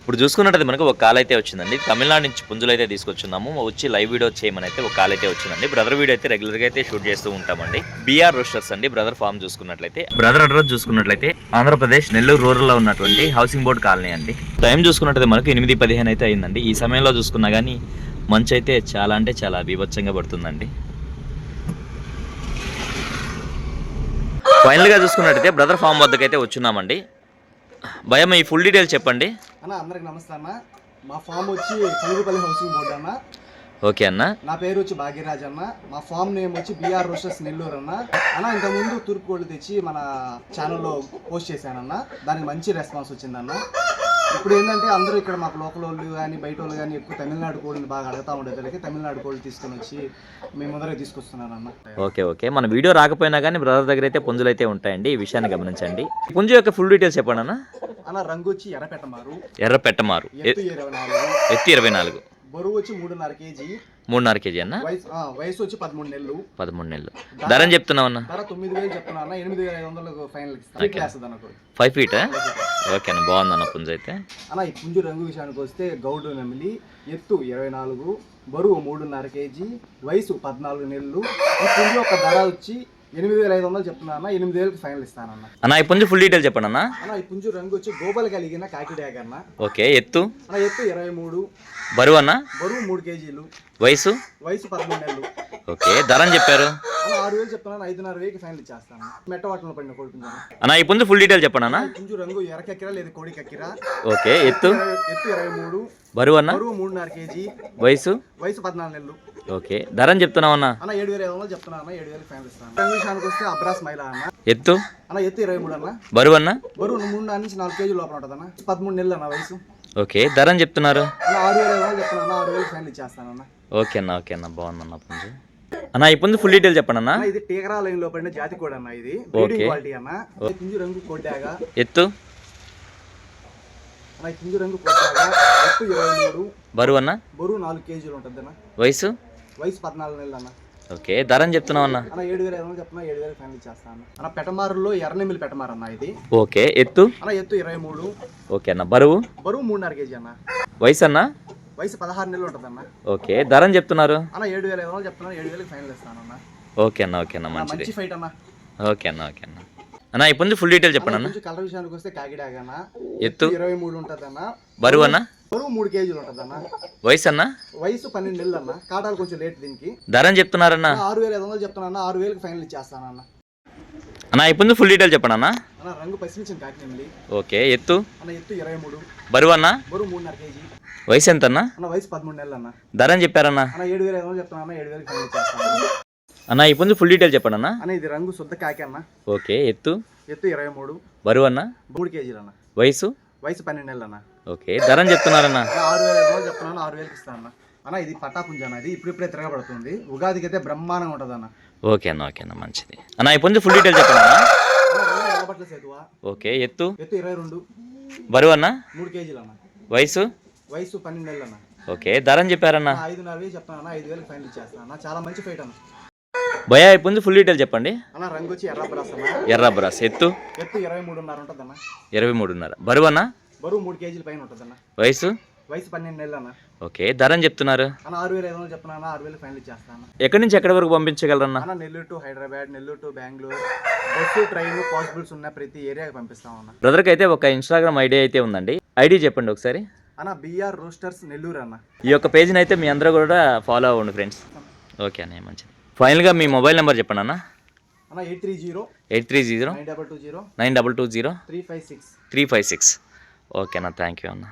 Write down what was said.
ఇప్పుడు చూసుకున్నట్టు మనకు ఒక కాల్ అయితే వచ్చిందండి. తమిళనాడు నుంచి పుంజులు అయితే తీసుకొచ్చున్నాము. వచ్చి లైవ్ వీడియో చేయమని అయితే ఒక కాల్ అయితే వచ్చిందండి. బ్రదర్ వీడియో అయితే రెగ్యులర్గా అయితే షూట్ చేస్తూ ఉంటామండి. బీఆర్ రోస్టర్స్ అండి బ్రదర్ ఫామ్ చూసుకున్నట్లయితే. బ్రదర్ అడ్రస్ చూసుకున్నట్లయితే ఆంధ్రప్రదేశ్ నెల్లూరు రూరల్ లో ఉన్నటువంటి హౌసింగ్ బోర్డ్ కాలనీ అండి. టైం చూసుకున్నట్లయితే మనకు 8:15 అయితే అయిందండి. ఈ సమయంలో చూసుకున్నా కానీ మంచి అయితే చాలా అంటే చాలా బీభత్సంగా పడుతుందండి. ఫైనల్గా చూసుకున్నట్టయితే బ్రదర్ ఫామ్ వద్దకు అయితే వచ్చున్నామండి. భయ మీ ఫుల్ డీటెయిల్స్ చెప్పండి అన్న. అందరికి నమస్తే అన్న. మా ఫామ్ వచ్చి కలుగుపల్లి హౌసింగ్ బోర్డు అన్న. ఓకే అన్న. నా పేరు వచ్చి భాగ్యరాజ్ అన్న. మా ఫామ్ నేమ్ వచ్చి బీఆర్ రోస్టర్స్ నెల్లూరు అన్న. ఇంతకుముందు తూర్పు కోళ్ళు తెచ్చి మన ఛానల్లో పోస్ట్ చేశానన్న. దానికి మంచి రెస్పాన్స్ వచ్చిందన్న. ఇప్పుడు ఏంటంటే అందరూ ఇక్కడ మాకు లోకల్ వాళ్ళు కానీ బయట వాళ్ళు కానీ ఎక్కువ తమిళనాడు కోళ్ళని బాగా అడుగుతూ ఉండేదానికి తమిళనాడు కోళ్ళు తీసుకొని వచ్చి మేము ముందరే తీసుకొస్తున్నానన్న. ఓకే మన వీడియో రాకపోయినా కానీ బ్రదర్ దగ్గర అయితే పుంజులు అయితే ఉంటాయండి. ఈ విషయాన్ని గమనించండి. పుంజు యొక్క ఫుల్ డీటెయిల్స్ చెప్పండి అన్న. రంగు వచ్చి ఎర్రపెట్టమారు, ఎత్తు 24, బరువు వచ్చి 3.5 కేజీ. 3.5 కేజీ అన్న. వయసు వచ్చి 13 నెలలు. 13 నెలలు. ధర చెప్తున్నావు అన్న? ధర 9,000 చెప్తున్నా అన్న. 8,500 ఫైనల్. 5 ఫీట్. ఓకే అన్న, బాగుందన్న పుంజు అయితే అన్న. ఈ పుంజు రంగు విషయానికి వస్తే గౌడు నెమిలి, ఎత్తు 24, బరువు 3.5 కేజీ, వయసు 14 నెలలు. ఈ పుంజు ఒక ధర వచ్చి 8,500 చెప్తున్నా అన్న. 8,000కి ఫైనల్ ఇస్తానన్న. అన్న ఈ పుంజు ఫుల్ డీటెయిల్ చెప్పండి అన్న. ఈ పుంజు రంగు వచ్చి గోబల్ కలిగిన కాకిడాగ అన్న. ఓకే. ఎత్తు అన్న. ఎత్తు 23. బరువు అన్న? బరువు 3 కేజీలు. వయసు 13 నెలలు. ఓకే. ధర అని చెప్పారు? 6,000 చెప్తున్నాను. 5,500కి ఫైనల్ ఇచ్చేస్తాను. మెట్టవాటంలో పడిన కోడి అన్న. ఈ పుంజు ఫుల్ డీటెయిల్ చెప్పండి అన్న. పుంజు రంగు ఎర్రకెక్కిరా లేదు కోడి కక్కిరా. ఓకే. ఎత్తు 23. బరువు అన్న? బరువు 3.5 కేజీ. వయసు 14 నెలలు. ఓకే. ధర అని చెప్తున్నావు అన్న? 7,500 చెప్తున్నా అన్న. 7,000 ఫైనల్ ఇస్తాను. రంగు విషయానికి వస్తే అబ్రాస్ మైలా అన్న. ఎత్తు అన్న. ఎత్తు 23 అన్న. బరువు అన్న? బరువు 3 నుంచి 4 కేజీల లోపల ఉంటుంది అన్న. 13 నెలలు అన్న వయసు. ఓకే. ధర అని చెప్తున్నారు? 6,500 చెప్తున్నా. 6,000 ఫైనల్ ఇచ్చేస్తానన్న. ఓకే అన్న బాగుందన్న పుంజు అన్న. ఈ పుంజు ఫుల్ డీటెయిల్ చెప్పండి అన్న. ఇది టీకరా లైన్ లో పడిన జాతి కోడి అన్న. ఇది బ్రీడింగ్ క్వాలిటీ అన్న. పుంజు రంగు కొట్టాగా. ఎత్తు అన్న. పుంజు రంగు కొట్టాగా. ఎత్తు 23. బరువు అన్న? బరువు 4 కేజీలు ఉంటుంది అన్న. వయసు 14 నెలలు అన్న. ఓకే. ధర అని చెప్తున్నావు అన్న? 7,500 చెప్తున్నా. 7,000 ఫైనల్ ఇచ్చేస్తాను అన్న. పెట్టమారులో ఎర్రనెమిలి పెట్టమారు అన్న ఇది. ఓకే. ఎత్తు అన్న. ఎత్తు 23. ఓకే అన్న. బరువు 3.5 కేజీ అన్న. వయసు అన్న? వయసు 16 నెలలు ఉంటుంది అన్న. ఓకే. ధర అని చెప్తున్నారు? అన్న 7,500 చెప్తున్నాను. 7,000 ఫైనల్ ఇస్తాను అన్న. ఓకే అన్న మంచిది. మంచి ఫైట్ అన్న. ఓకే అన్న ఈ పుంజు ఫుల్ డీటెయిల్ చెప్పండి అన్న. కలర్ విషయానికి వస్తే కాకిడాగ అన్న. ఎత్తు 23 ఉంటుంది అన్న. బరువు అన్న? బరువు 3 కేజీలు ఉంటుంది అన్న. వయసు అన్న? వయసు 12 నెలలు అన్న. కాటాలు కొంచెం లేట్ దీనికి. ధర అని చెప్తున్నారన్న? 6,500 చెప్తున్నా అన్న. 6,000కి ఫైనల్ ఇచ్చేస్తాను అన్న. అన్న ఈ పుంజు ఫుల్ డీటెయిల్ చెప్పండి అన్న. రంగు పసిమించిన కాకినెమిలి. ఓకే. ఎత్తు అన్న. ఎత్తు 23. బరువు అన్న? బరువు 3.5 కేజీ. వయసు ఎంత అన్న? వయసు 13 నెలలు అన్న. ధర అని చెప్పారన్న? 7,500 చెప్తున్నా అన్న. 7,000కి ఫైనల్ ఇచ్చేస్తాను అన్న. ఈ పుంజు ఫుల్ డీటెయిల్ చెప్పండి అన్న. ఇది రంగు శుద్ధ కాకి అన్న. ఓకే. ఎత్తు 23. బరువు అన్న? 3 కేజీలు అన్న. వయసు 12 నెలలు అన్న. ఓకే. ధర అని చెప్తున్నారన్న? 6,500 చెప్తున్నాను. 6,000కి ఇస్తాను అన్న. ఇది పట్టాపుంజ అన్న. ఇది ఇప్పుడిప్పుడే తిరగబడుతుంది. ఉగాదికి అయితే బ్రహ్మాండంగా ఉంటుంది అన్న. ఓకే అన్న మంచిది. అన్న ఈ పుంజు ఫుల్ డీటెయిల్ చెప్పండి అన్న. ఓకే. ఎత్తు 22. బరువు అన్న? 3 కేజీలు అన్న. వయసు 12 నెలలు అన్న. ఓకే. ధర అని చెప్పారన్న? 5,500 చెప్తాను అన్న. 5,000కి ఫైనల్ ఇచ్చేస్తాను అన్న. చాలా మంచి ఫైట్ అన్న. భయ ఈ పుంజు ఫుల్ డీటెయిల్ చెప్పండి అన్న. రంగు వచ్చి ఎర్రబ్రాస్ అన్న. ఎర్రబ్రాస్. ఎత్తు 23.5 ఉంటుంది అన్న. 23.5. బరువు అన్న? బరువు 3 కేజీల పైన ఉంటుంది అన్న. వయసు 12 నెలలు అన్న. ఓకే. ధర అని చెప్తున్నారు? అన్న 6,500 చెప్తున్నా అన్న. 6,000 ఫైనల్ ఇచ్చేస్తాను. ఎక్కడి నుంచి ఎక్కడి వరకు పంపించగలరన్న? అన్న Nellore to Hyderabad, Nellore to Bengaluru, bus train possibles ఉన్న ప్రతి ఏరియాకి పంపిస్తాం అన్న. బ్రదర్కి అయితే ఒక ఇన్స్టాగ్రామ్ ఐడి అయితే ఉందండి. ఐడి చెప్పండి ఒకసారి అన్న. బీఆర్ రోస్టర్స్ నెల్లూరు అన్న. ఈ యొక్క పేజ్ని అయితే మీ అందరూ కూడా ఫాలో అవ్వండి ఫ్రెండ్స్. ఓకే అన్న మంచిది. ఫైనల్గా మీ మొబైల్ నెంబర్ చెప్పండి అన్న. 830 922 356 356. ఓకే అన్న. థ్యాంక్ యూ అన్న.